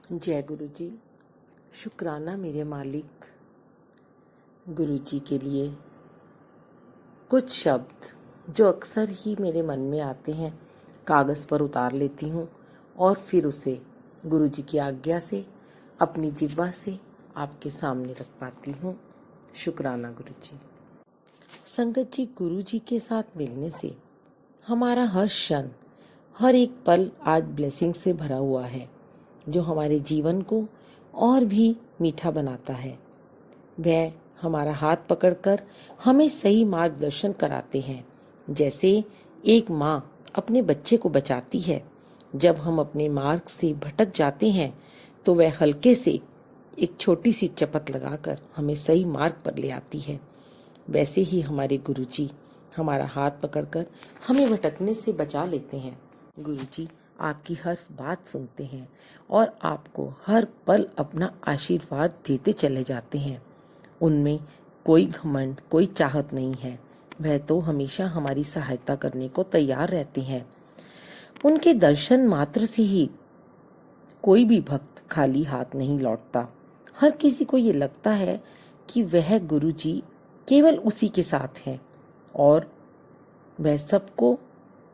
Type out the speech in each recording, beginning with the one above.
जय गुरु जी। शुक्राना मेरे मालिक। गुरु जी के लिए कुछ शब्द जो अक्सर ही मेरे मन में आते हैं कागज़ पर उतार लेती हूँ और फिर उसे गुरु जी की आज्ञा से अपनी जिह्वा से आपके सामने रख पाती हूँ। शुक्राना गुरु जी। संगत जी, गुरु जी के साथ मिलने से हमारा हर क्षण, हर एक पल आज ब्लेसिंग से भरा हुआ है, जो हमारे जीवन को और भी मीठा बनाता है। वह हमारा हाथ पकड़कर हमें सही मार्गदर्शन कराते हैं, जैसे एक माँ अपने बच्चे को बचाती है। जब हम अपने मार्ग से भटक जाते हैं तो वह हल्के से एक छोटी सी चपत लगाकर हमें सही मार्ग पर ले आती है। वैसे ही हमारे गुरुजी हमारा हाथ पकड़कर हमें भटकने से बचा लेते हैं। गुरुजी आपकी हर बात सुनते हैं और आपको हर पल अपना आशीर्वाद देते चले जाते हैं। उनमें कोई घमंड, कोई चाहत नहीं है। वह तो हमेशा हमारी सहायता करने को तैयार रहते हैं। उनके दर्शन मात्र से ही कोई भी भक्त खाली हाथ नहीं लौटता। हर किसी को ये लगता है कि वह गुरुजी केवल उसी के साथ है और वह सबको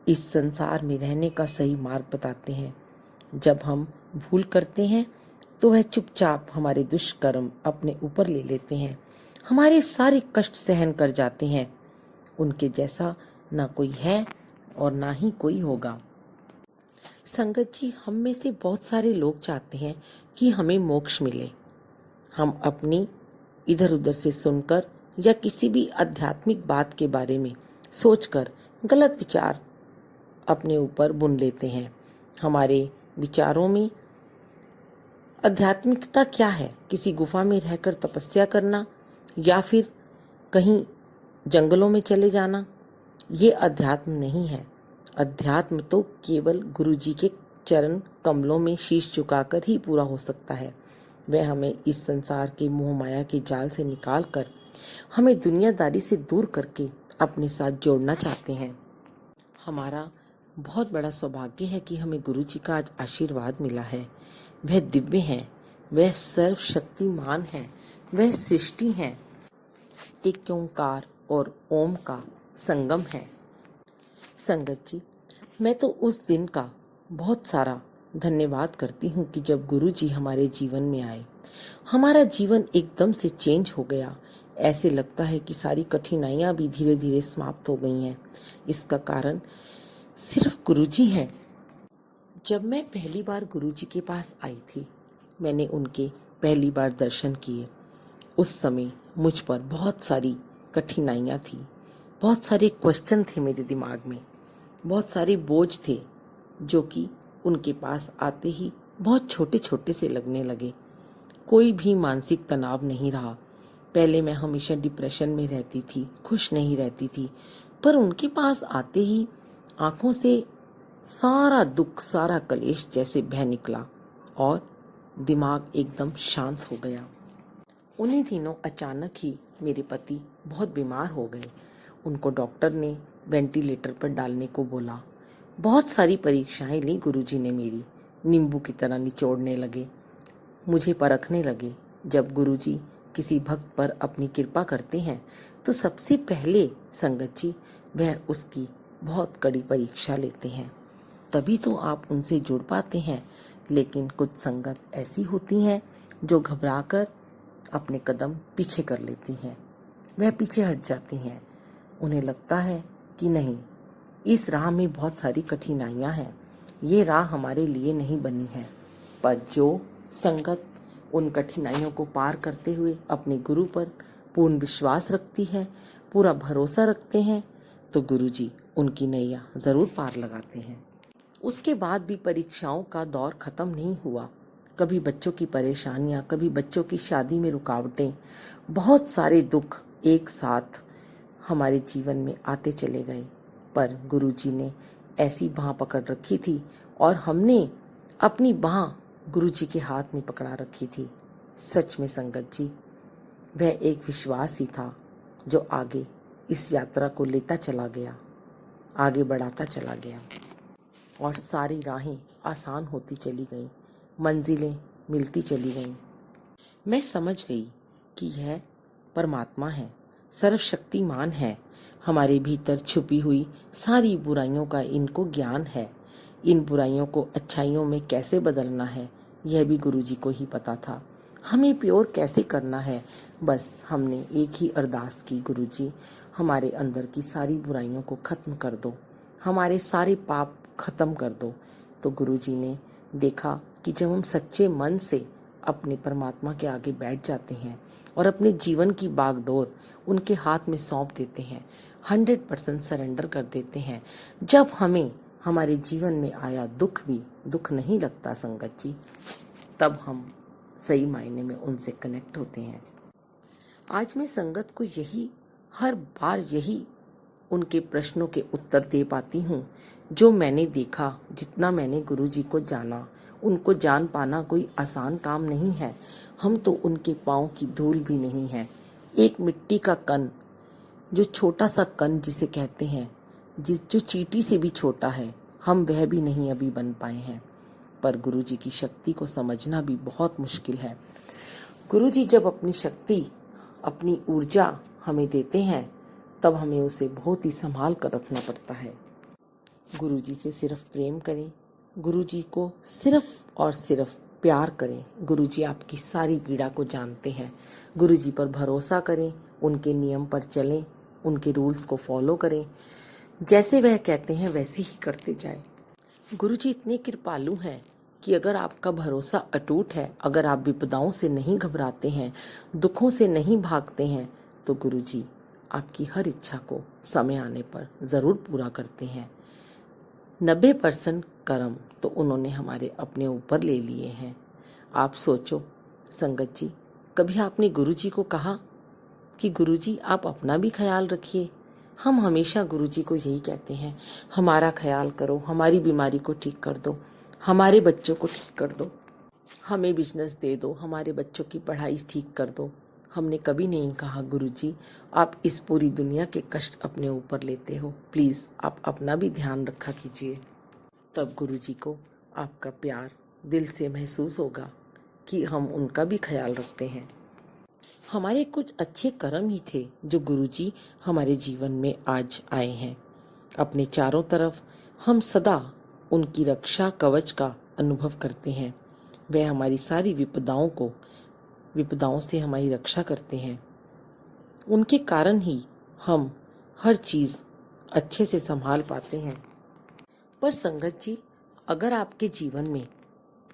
इस संसार में रहने का सही मार्ग बताते हैं। जब हम भूल करते हैं तो वह चुपचाप हमारे दुष्कर्म अपने ऊपर ले लेते हैं, हमारे सारे कष्ट सहन कर जाते हैं। उनके जैसा ना कोई है और ना ही कोई होगा। संगत जी, हम में से बहुत सारे लोग चाहते हैं कि हमें मोक्ष मिले। हम अपनी इधर उधर से सुनकर या किसी भी आध्यात्मिक बात के बारे में सोचकर गलत विचार अपने ऊपर बुन लेते हैं। हमारे विचारों में आध्यात्मिकता क्या है? किसी गुफा में रहकर तपस्या करना या फिर कहीं जंगलों में चले जाना? ये अध्यात्म नहीं है। अध्यात्म तो केवल गुरु जी के चरण कमलों में शीश झुकाकर ही पूरा हो सकता है। वह हमें इस संसार के मोह माया के जाल से निकालकर हमें दुनियादारी से दूर करके अपने साथ जोड़ना चाहते हैं। हमारा बहुत बड़ा सौभाग्य है कि हमें गुरु जी का आज आशीर्वाद मिला है। वह दिव्य हैं, वह सर्वशक्तिमान हैं, वह सृष्टि हैं, एक ओंकार और ओम का संगम है। संगत जी, मैं तो उस दिन का बहुत सारा धन्यवाद करती हूँ कि जब गुरु जी हमारे जीवन में आए, हमारा जीवन एकदम से चेंज हो गया। ऐसे लगता है कि सारी कठिनाइयाँ भी धीरे धीरे समाप्त हो गई हैं। इसका कारण सिर्फ गुरु जी हैं। जब मैं पहली बार गुरु जी के पास आई थी, मैंने उनके पहली बार दर्शन किए। उस समय मुझ पर बहुत सारी कठिनाइयाँ थी, बहुत सारे क्वेश्चन थे मेरे दिमाग में, बहुत सारे बोझ थे जो कि उनके पास आते ही बहुत छोटे छोटे से लगने लगे। कोई भी मानसिक तनाव नहीं रहा। पहले मैं हमेशा डिप्रेशन में रहती थी, खुश नहीं रहती थी, पर उनके पास आते ही आंखों से सारा दुख, सारा कलेश जैसे बह निकला और दिमाग एकदम शांत हो गया। उन्हीं दिनों अचानक ही मेरे पति बहुत बीमार हो गए। उनको डॉक्टर ने वेंटिलेटर पर डालने को बोला। बहुत सारी परीक्षाएं ली गुरुजी ने मेरी, नींबू की तरह निचोड़ने लगे, मुझे परखने लगे। जब गुरुजी किसी भक्त पर अपनी कृपा करते हैं तो सबसे पहले संगत जी वह उसकी बहुत कड़ी परीक्षा लेते हैं, तभी तो आप उनसे जुड़ पाते हैं। लेकिन कुछ संगत ऐसी होती हैं जो घबराकर अपने कदम पीछे कर लेती हैं, वह पीछे हट जाती हैं। उन्हें लगता है कि नहीं, इस राह में बहुत सारी कठिनाइयां हैं, ये राह हमारे लिए नहीं बनी है। पर जो संगत उन कठिनाइयों को पार करते हुए अपने गुरु पर पूर्ण विश्वास रखती है, पूरा भरोसा रखते हैं, तो गुरुजी उनकी नैया जरूर पार लगाते हैं। उसके बाद भी परीक्षाओं का दौर खत्म नहीं हुआ। कभी बच्चों की परेशानियां, कभी बच्चों की शादी में रुकावटें, बहुत सारे दुख एक साथ हमारे जीवन में आते चले गए। पर गुरुजी ने ऐसी बाह पकड़ रखी थी और हमने अपनी बाह गुरुजी के हाथ में पकड़ा रखी थी। सच में संगत जी, वह एक विश्वास ही था जो आगे इस यात्रा को लेता चला गया, आगे बढ़ाता चला गया और सारी राहें आसान होती चली गईं, मंजिलें मिलती चली गईं। मैं समझ गई कि यह परमात्मा है, सर्वशक्तिमान है। हमारे भीतर छुपी हुई सारी बुराइयों का इनको ज्ञान है। इन बुराइयों को अच्छाइयों में कैसे बदलना है यह भी गुरुजी को ही पता था। हमें प्योर कैसे करना है, बस हमने एक ही अरदास की, गुरुजी हमारे अंदर की सारी बुराइयों को खत्म कर दो, हमारे सारे पाप खत्म कर दो। तो गुरुजी ने देखा कि जब हम सच्चे मन से अपने परमात्मा के आगे बैठ जाते हैं और अपने जीवन की बागडोर उनके हाथ में सौंप देते हैं, 100% सरेंडर कर देते हैं, जब हमें हमारे जीवन में आया दुख भी दुख नहीं लगता संगत जी, तब हम सही मायने में उनसे कनेक्ट होते हैं। आज मैं संगत को हर बार यही उनके प्रश्नों के उत्तर दे पाती हूँ जो मैंने देखा। जितना मैंने गुरुजी को जाना, उनको जान पाना कोई आसान काम नहीं है। हम तो उनके पाँव की धूल भी नहीं है। एक मिट्टी का कण, जो छोटा सा कण जिसे कहते हैं, जो चींटी से भी छोटा है, हम वह भी नहीं अभी बन पाए हैं। पर गुरुजी की शक्ति को समझना भी बहुत मुश्किल है। गुरुजी जब अपनी शक्ति, अपनी ऊर्जा हमें देते हैं, तब हमें उसे बहुत ही संभाल कर रखना पड़ता है। गुरुजी से सिर्फ प्रेम करें, गुरुजी को सिर्फ और सिर्फ प्यार करें। गुरुजी आपकी सारी पीड़ा को जानते हैं। गुरुजी पर भरोसा करें, उनके नियम पर चलें, उनके रूल्स को फॉलो करें, जैसे वह कहते हैं वैसे ही करते जाएं। गुरुजी इतने कृपालु हैं कि अगर आपका भरोसा अटूट है, अगर आप विपदाओं से नहीं घबराते हैं, दुखों से नहीं भागते हैं, तो गुरुजी आपकी हर इच्छा को समय आने पर जरूर पूरा करते हैं। 90% कर्म तो उन्होंने हमारे अपने ऊपर ले लिए हैं। आप सोचो संगत जी, कभी आपने गुरुजी को कहा कि गुरुजी आप अपना भी ख्याल रखिए? हम हमेशा गुरुजी को यही कहते हैं, हमारा ख्याल करो, हमारी बीमारी को ठीक कर दो, हमारे बच्चों को ठीक कर दो, हमें बिजनेस दे दो, हमारे बच्चों की पढ़ाई ठीक कर दो। हमने कभी नहीं कहा गुरुजी आप इस पूरी दुनिया के कष्ट अपने ऊपर लेते हो, प्लीज आप अपना भी ध्यान रखा कीजिए। तब गुरुजी को आपका प्यार दिल से महसूस होगा कि हम उनका भी ख्याल रखते हैं। हमारे कुछ अच्छे कर्म ही थे जो गुरुजी हमारे जीवन में आज आए हैं। अपने चारों तरफ हम सदा उनकी रक्षा कवच का अनुभव करते हैं। वह हमारी सारी विपदाओं से हमारी रक्षा करते हैं। उनके कारण ही हम हर चीज अच्छे से संभाल पाते हैं। पर संगत जी, अगर आपके जीवन में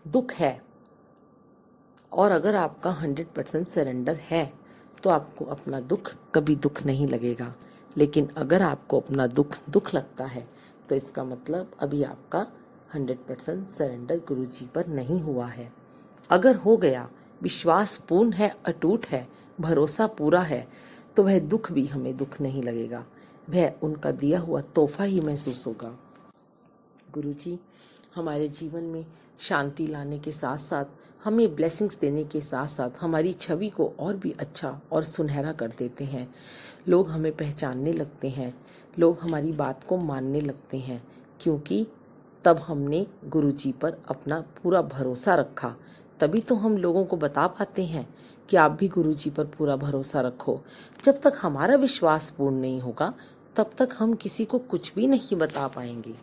दुख है और अगर आपका 100% सरेंडर है, तो आपको अपना दुख कभी दुख नहीं लगेगा। लेकिन अगर आपको अपना दुख लगता है, तो इसका मतलब अभी आपका 100% सरेंडर गुरुजी पर नहीं हुआ है। अगर हो गया, विश्वास पूर्ण है, अटूट है, भरोसा पूरा है, तो वह दुख भी हमें दुख नहीं लगेगा, वह उनका दिया हुआ तोहफा ही महसूस होगा। गुरुजी हमारे जीवन में शांति लाने के साथ साथ, हमें ब्लेसिंग्स देने के साथ साथ हमारी छवि को और भी अच्छा और सुनहरा कर देते हैं। लोग हमें पहचानने लगते हैं, लोग हमारी बात को मानने लगते हैं, क्योंकि तब हमने गुरुजी पर अपना पूरा भरोसा रखा। तभी तो हम लोगों को बता पाते हैं कि आप भी गुरुजी पर पूरा भरोसा रखो। जब तक हमारा विश्वास पूर्ण नहीं होगा, तब तक हम किसी को कुछ भी नहीं बता पाएंगे।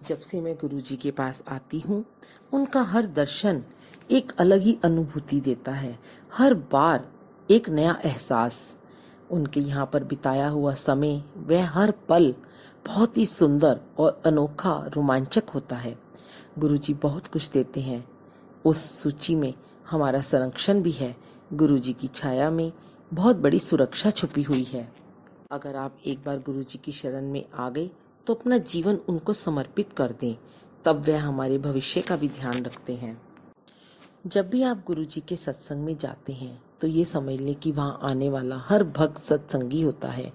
जब से मैं गुरुजी के पास आती हूँ, उनका हर दर्शन एक अलग ही अनुभूति देता है। हर बार एक नया एहसास। उनके यहाँ पर बिताया हुआ समय, वह हर पल बहुत ही सुंदर और अनोखा, रोमांचक होता है। गुरुजी बहुत कुछ देते हैं। उस सूची में हमारा संरक्षण भी है। गुरुजी की छाया में बहुत बड़ी सुरक्षा छुपी हुई है। अगर आप एक बार गुरुजी की शरण में आ गए, तो अपना जीवन उनको समर्पित कर दें, तब वह हमारे भविष्य का भी ध्यान रखते हैं। जब भी आप गुरुजी के सत्संग में जाते हैं, तो ये समझ लें कि वहाँ आने वाला हर भक्त सत्संगी होता है,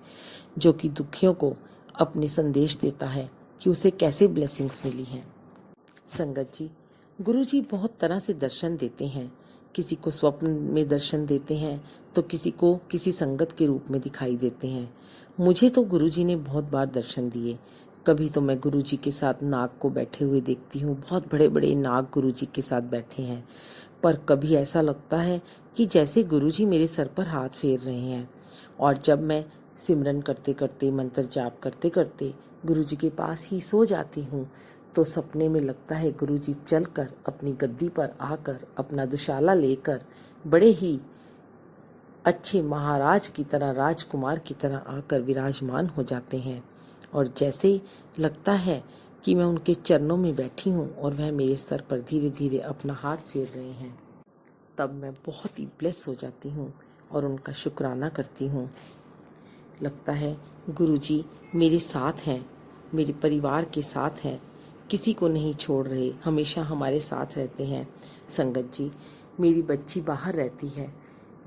जो कि दुखियों को अपने संदेश देता है कि उसे कैसे ब्लेसिंग्स मिली हैं। संगत जी, गुरुजी बहुत तरह से दर्शन देते हैं। किसी को स्वप्न में दर्शन देते हैं, तो किसी को किसी संगत के रूप में दिखाई देते हैं। मुझे तो गुरुजी ने बहुत बार दर्शन दिए। कभी तो मैं गुरुजी के साथ नाग को बैठे हुए देखती हूँ, बहुत बड़े बड़े नाग गुरुजी के साथ बैठे हैं, पर कभी ऐसा लगता है कि जैसे गुरुजी मेरे सर पर हाथ फेर रहे हैं। और जब मैं सिमरन करते करते, मंत्र जाप करते करते गुरुजी के पास ही सो जाती हूँ, तो सपने में लगता है गुरुजी चलकर अपनी गद्दी पर आकर अपना दुशाला लेकर बड़े ही अच्छे महाराज की तरह, राजकुमार की तरह आकर विराजमान हो जाते हैं। और जैसे लगता है कि मैं उनके चरणों में बैठी हूँ और वह मेरे सर पर धीरे धीरे अपना हाथ फेर रहे हैं, तब मैं बहुत ही ब्लेस हो जाती हूँ और उनका शुक्राना करती हूँ। लगता है गुरुजी मेरे साथ हैं, मेरे परिवार के साथ हैं, किसी को नहीं छोड़ रहे, हमेशा हमारे साथ रहते हैं। संगत जी, मेरी बच्ची बाहर रहती है।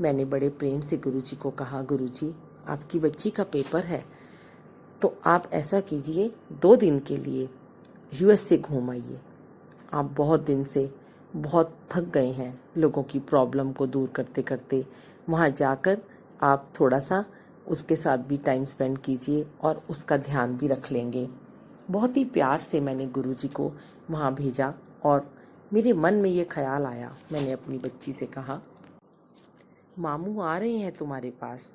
मैंने बड़े प्रेम से गुरुजी को कहा, गुरुजी आपकी बच्ची का पेपर है, तो आप ऐसा कीजिए 2 दिन के लिए यूएस से घूम आइए। आप बहुत दिन से बहुत थक गए हैं लोगों की प्रॉब्लम को दूर करते करते। वहाँ जाकर आप थोड़ा सा उसके साथ भी टाइम स्पेंड कीजिए और उसका ध्यान भी रख लेंगे। बहुत ही प्यार से मैंने गुरुजी को वहाँ भेजा और मेरे मन में ये ख्याल आया। मैंने अपनी बच्ची से कहा, मामू आ रहे हैं तुम्हारे पास,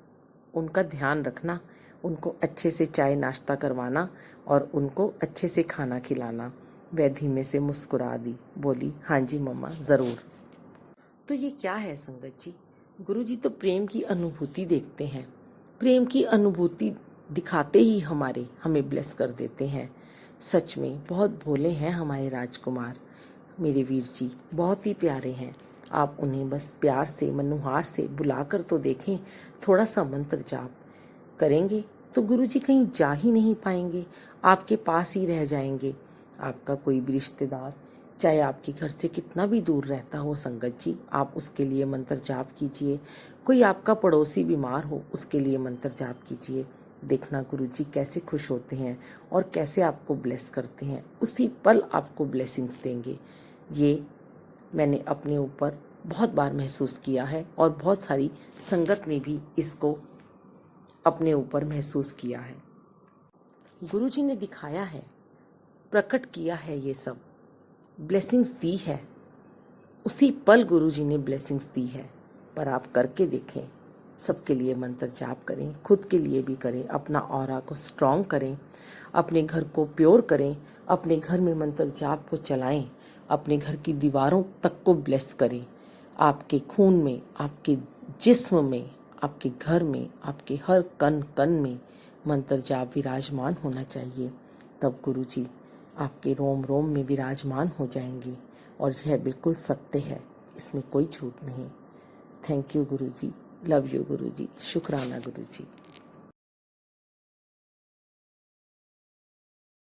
उनका ध्यान रखना, उनको अच्छे से चाय नाश्ता करवाना और उनको अच्छे से खाना खिलाना। वह धीमे से मुस्कुरा दी, बोली, हाँ जी मम्मा, ज़रूर। तो ये क्या है संगत जी, गुरुजी तो प्रेम की अनुभूति देखते हैं, प्रेम की अनुभूति दिखाते ही हमें ब्लेस कर देते हैं। सच में बहुत भोले हैं हमारे राजकुमार, मेरे वीर जी बहुत ही प्यारे हैं। आप उन्हें बस प्यार से, मनुहार से बुलाकर तो देखें, थोड़ा सा मंत्र जाप करेंगे तो गुरुजी कहीं जा ही नहीं पाएंगे, आपके पास ही रह जाएंगे। आपका कोई भी रिश्तेदार चाहे आपके घर से कितना भी दूर रहता हो संगत जी, आप उसके लिए मंत्र जाप कीजिए। कोई आपका पड़ोसी बीमार हो, उसके लिए मंत्र जाप कीजिए। देखना गुरुजी कैसे खुश होते हैं और कैसे आपको ब्लेस करते हैं, उसी पल आपको ब्लेसिंग्स देंगे। ये मैंने अपने ऊपर बहुत बार महसूस किया है और बहुत सारी संगत ने भी इसको अपने ऊपर महसूस किया है। गुरुजी ने दिखाया है, प्रकट किया है, ये सब ब्लेसिंग्स दी है, उसी पल गुरुजी ने ब्लेसिंग्स दी है। पर आप करके देखें, सबके लिए मंत्र जाप करें, खुद के लिए भी करें, अपना ऑरा को स्ट्रॉन्ग करें, अपने घर को प्योर करें, अपने घर में मंत्र जाप को चलाएं, अपने घर की दीवारों तक को ब्लेस करें। आपके खून में, आपके जिस्म में, आपके घर में, आपके हर कण कण में मंत्र जाप विराजमान होना चाहिए। तब गुरुजी आपके रोम रोम में विराजमान हो जाएंगे। और यह बिल्कुल सत्य है, इसमें कोई झूठ नहीं। Thank you Guruji, love you Guruji, शुक्राना गुरुजी।